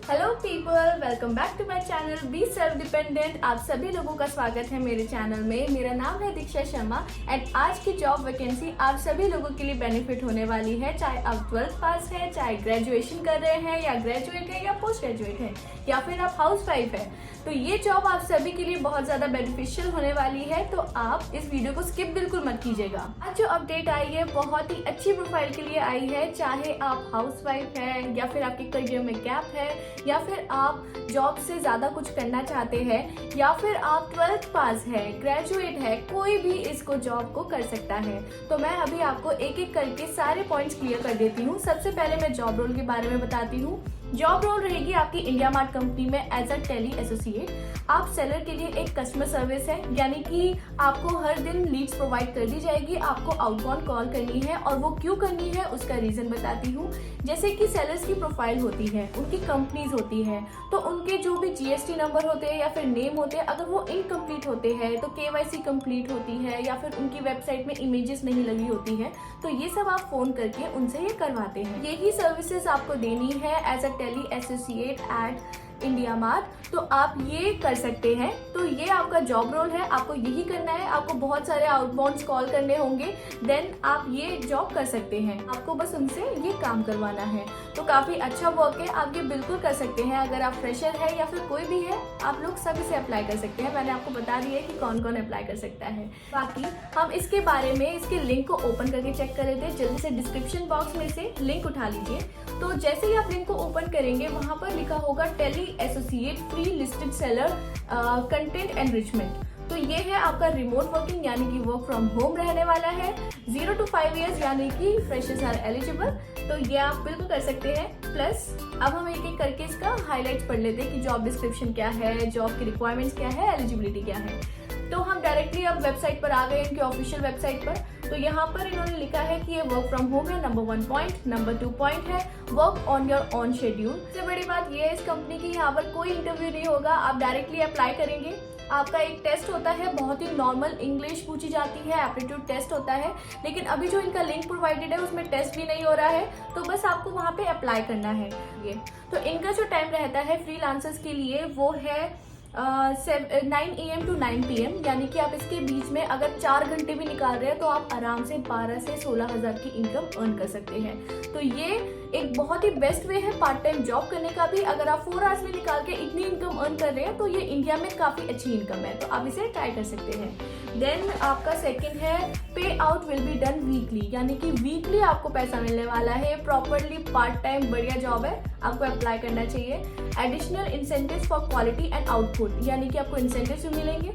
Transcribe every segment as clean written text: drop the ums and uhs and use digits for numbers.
Hello people, welcome back to my channel be self dependent. आप सभी लोगों का स्वागत है मेरे चैनल में। मेरा नाम है दीक्षा शर्मा एंड आज की जॉब वैकेंसी आप सभी लोगों के लिए बेनिफिट होने वाली है। चाहे आप 12th पास है, चाहे ग्रेजुएशन कर रहे हैं या ग्रेजुएट है या पोस्ट ग्रेजुएट है या फिर आप हाउसवाइफ है, तो ये जॉब आप सभी के लिए बहुत ज्यादा बेनिफिशियल होने वाली है। तो आप इस वीडियो को स्किप बिल्कुल मत कीजिएगा। आज जो अपडेट आई है बहुत ही अच्छी प्रोफाइल के लिए आई है। चाहे आप हाउसवाइफ है या फिर आपके करियर में गैप है या फिर आप जॉब से ज्यादा कुछ करना चाहते हैं या फिर आप 12th पास है, ग्रेजुएट है, कोई भी इसको जॉब को कर सकता है। तो मैं अभी आपको एक एक करके सारे पॉइंट्स क्लियर कर देती हूँ। सबसे पहले मैं जॉब रोल के बारे में बताती हूँ। जॉब रोल रहेगी आपकी इंडिया मार्ट कंपनी में एज अ टेली एसोसिएट। आप सेलर के लिए एक कस्टमर सर्विस है, यानी कि आपको हर दिन लीड्स प्रोवाइड कर दी जाएगी। आपको आउटबाउंड कॉल करनी है और वो क्यों करनी है उसका रीजन बताती हूँ। जैसे कि सेलर्स की प्रोफाइल होती है, उनकी कंपनीज होती है, तो उनके जो भी जीएसटी नंबर होते हैं या फिर नेम होते हैं, अगर वो इनकम्प्लीट होते हैं तो केवाईसी कंप्लीट होती है या फिर उनकी वेबसाइट में इमेजेस नहीं लगी होती है, तो ये सब आप फोन करके उनसे ये करवाते हैं। यही सर्विसेज आपको देनी है as a tele associate at India Mart, तो आप ये कर सकते हैं। तो ये आपका जॉब रोल है, आपको यही करना है। आपको बहुत सारे आउटबाउंड कॉल करने होंगे, देन आप ये जॉब कर सकते हैं। आपको बस उनसे ये काम करवाना है। तो काफी अच्छा वर्क है, आप ये बिल्कुल कर सकते हैं। अगर आप फ्रेशर है या फिर कोई भी है, आप लोग सब इसे अप्लाई कर सकते हैं। मैंने आपको बता दिया है कि कौन कौन अप्लाई कर सकता है। बाकी हम इसके बारे में इसके लिंक को ओपन करके चेक कर लेते हैं। जल्दी से डिस्क्रिप्शन बॉक्स में से लिंक उठा लीजिए। तो जैसे ही आप लिंक को ओपन करेंगे, वहां पर लिखा होगा tele associate free listed seller content enrichment. तो ये है आपका रिमोट वर्किंग, यानी कि वर्क फ्रॉम होम रहने वाला है। 0 to 5 years यानी कि फ्रेशर्स आर एलिजिबल, तो ये आप बिल्कुल कर सकते हैं। प्लस अब हम एक एक करके इसका हाईलाइट्स पढ़ लेते हैं कि जॉब डिस्क्रिप्शन क्या है, जॉब की रिक्वायरमेंट्स क्या है, एलिजिबिलिटी क्या है। तो हम डायरेक्टली अब वेबसाइट पर आ गए, इनकी ऑफिशियल वेबसाइट पर। तो यहाँ पर इन्होंने लिखा है कि ये वर्क फ्रॉम होम है, नंबर 1 पॉइंट। नंबर 2 पॉइंट है work on your on schedule. सबसे बड़ी बात ये है इस कंपनी की, यहाँ पर कोई इंटरव्यू नहीं होगा, आप डायरेक्टली अप्लाई करेंगे। आपका एक टेस्ट होता है, बहुत ही नॉर्मल इंग्लिश पूछी जाती है, एप्टीट्यूड टेस्ट होता है। लेकिन अभी जो इनका लिंक प्रोवाइडेड है उसमें टेस्ट भी नहीं हो रहा है, तो बस आपको वहाँ पे अप्लाई करना है। ये तो इनका जो टाइम रहता है फ्रीलांसर्स के लिए वो है 9 AM to 9 PM, यानी कि आप इसके बीच में अगर 4 घंटे भी निकाल रहे हैं तो आप आराम से 12 से 16 हजार की इनकम अर्न कर सकते हैं। तो ये एक बहुत ही बेस्ट वे है पार्ट टाइम जॉब करने का भी। अगर आप 4 आवर्स में निकाल के इतनी इनकम अर्न कर रहे हैं तो ये इंडिया में काफी अच्छी इनकम है, तो आप इसे ट्राई कर सकते हैं। देन आपका सेकंड है पे out will be done weekly, यानी कि वीकली आपको पैसा मिलने वाला है। प्रॉपरली पार्ट टाइम बढ़िया जॉब है, आपको अप्लाई करना चाहिए। Additional incentives for quality and output, यानी कि आपको इंसेंटिव्स भी मिलेंगे।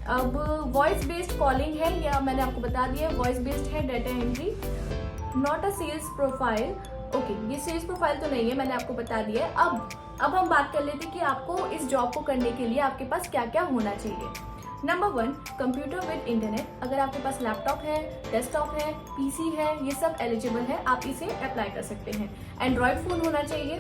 अब वॉइस बेस्ड कॉलिंग है, या मैंने आपको बता दिया वॉइस बेस्ड है। Data entry, not a sales profile. Okay, ये सेल्स प्रोफाइल तो नहीं है, मैंने आपको बता दिया है। अब हम बात कर लेते हैं कि आपको इस जॉब को करने के लिए आपके पास क्या क्या होना चाहिए। Number 1, computer with internet. अगर आपके पास लैपटॉप है, डेस्कटॉप है, पीसी है, ये सब एलिजिबल है, आप इसे अप्लाई कर सकते हैं। एंड्रॉयड फोन होना चाहिए।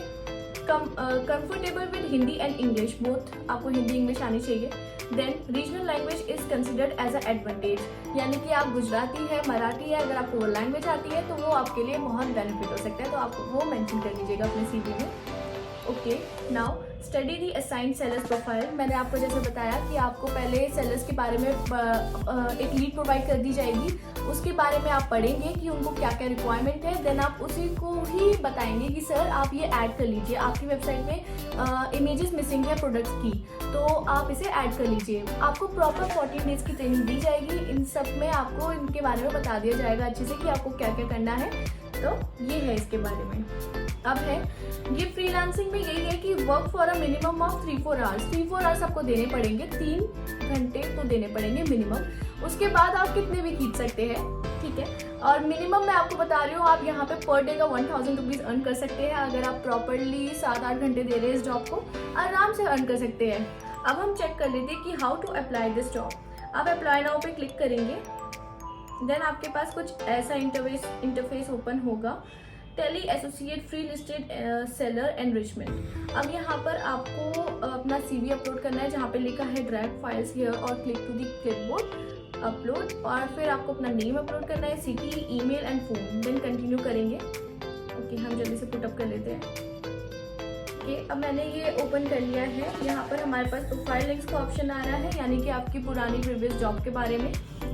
Comfortable with Hindi and English both, आपको हिंदी इंग्लिश आनी चाहिए। Then regional language is considered as a advantage, यानी कि आप गुजराती है, मराठी है, अगर आपको वो लैंग्वेज आती है तो वो आपके लिए बहुत बेनिफिट हो सकता है, तो आप वो मेंशन कर दीजिएगा अपने सीवी में। ओके, नाउ स्टडी दी असाइंड सेलर्स प्रोफाइल। मैंने आपको जैसे बताया कि आपको पहले सेलर्स के बारे में एक लीड प्रोवाइड कर दी जाएगी, उसके बारे में आप पढ़ेंगे कि उनको क्या क्या रिक्वायरमेंट है। देन आप उसी को ही बताएंगे कि सर आप ये ऐड कर लीजिए, आपकी वेबसाइट में इमेजेस मिसिंग है प्रोडक्ट्स की, तो आप इसे ऐड कर लीजिए। आपको प्रॉपर 14 डेज की ट्रेनिंग दी जाएगी। इन सब में आपको इनके बारे में बता दिया जाएगा अच्छे से कि आपको क्या क्या करना है। तो ये है इसके बारे में। अब है ये फ्रीलांसिंग में यही है कि work for a minimum of 3-4 hours. 3-4 hours आपको देने पड़ेंगे, 3 घंटे तो देने पड़ेंगे मिनिमम। उसके बाद आप कितने भी खींच सकते हैं, ठीक है। और मिनिमम मैं आपको बता रही हूँ, आप यहाँ पे पर डे का 1000 रुपीज अर्न कर सकते हैं। अगर आप प्रॉपरली 7-8 घंटे दे रहे हैं इस जॉब को, आराम से अर्न कर सकते हैं। अब हम चेक कर लेते हैं कि how to apply this job. आप अप्लाई नाउ पे क्लिक करेंगे, देन आपके पास कुछ ऐसा इंटरफेस ओपन होगा। Tele associate free listed seller enrichment. अब यहाँ पर आपको अपना सीवी अपलोड करना है, जहाँ पे लिखा है ड्रैग फाइल्स हियर और click to the clipboard upload, और फिर आपको अपना नेम अपलोड करना है, city, email and phone. Then continue करेंगे। ओके, हम जल्दी से पुटअप कर लेते हैं। ओके, अब मैंने ये ओपन कर लिया है। यहाँ पर हमारे पास प्रोफाइल लिंक्स का ऑप्शन आ रहा है, यानी कि आपकी पुरानी प्रीवियस जॉब के बारे में।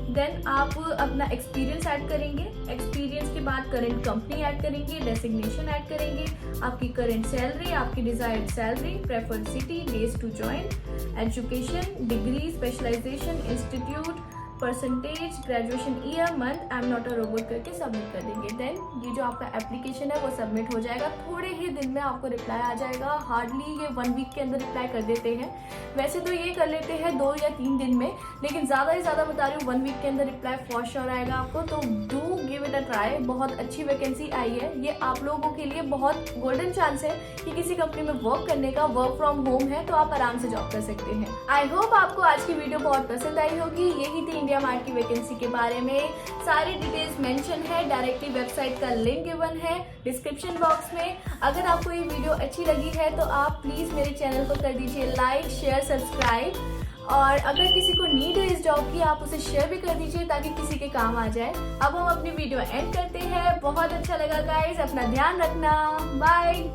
देन आप अपना एक्सपीरियंस ऐड करेंगे। एक्सपीरियंस के बाद करंट कंपनी ऐड करेंगे, डेसिग्नेशन ऐड करेंगे, आपकी करंट सैलरी, आपकी desired salary, preferred city, days to join, education, degree, specialisation, institute, percentage, graduation year, month, I am not a robot करके सबमिट कर देंगे। देन ये जो आपका एप्लीकेशन है वो सबमिट हो जाएगा। थोड़े ही दिन में आपको रिप्लाई आ जाएगा। हार्डली ये 1 वीक के अंदर रिप्लाई कर देते हैं। वैसे तो ये कर लेते हैं 2 या 3 दिन में, लेकिन ज़्यादा ही ज़्यादा बता रही हूँ 1 वीक के अंदर रिप्लाई फॉर श्योर आएगा आपको। तो do give it a try. बहुत अच्छी वैकेंसी आई है। ये आप लोगों के लिए बहुत गोल्डन चांस है कि किसी कंपनी में वर्क करने का। वर्क फ्रॉम होम है तो आप आराम से जॉब कर सकते हैं। आई होप आपको आज की वीडियो बहुत पसंद आई होगी। यही थी इंडिया मार्ट की वैकेंसी के बारे में। सारी डिटेल्स मेंशन है, डायरेक्टली वेबसाइट का लिंक गिवन है डिस्क्रिप्शन बॉक्स में। अगर आपको ये वीडियो अच्छी लगी है तो आप प्लीज मेरे चैनल को कर दीजिए लाइक, शेयर, सब्सक्राइब। और अगर किसी को नीड है इस जॉब की, आप उसे शेयर भी कर दीजिए ताकि किसी के काम आ जाए। अब हम अपनी वीडियो एंड करते हैं। बहुत अच्छा लगा गाइस, अपना ध्यान रखना, बाय।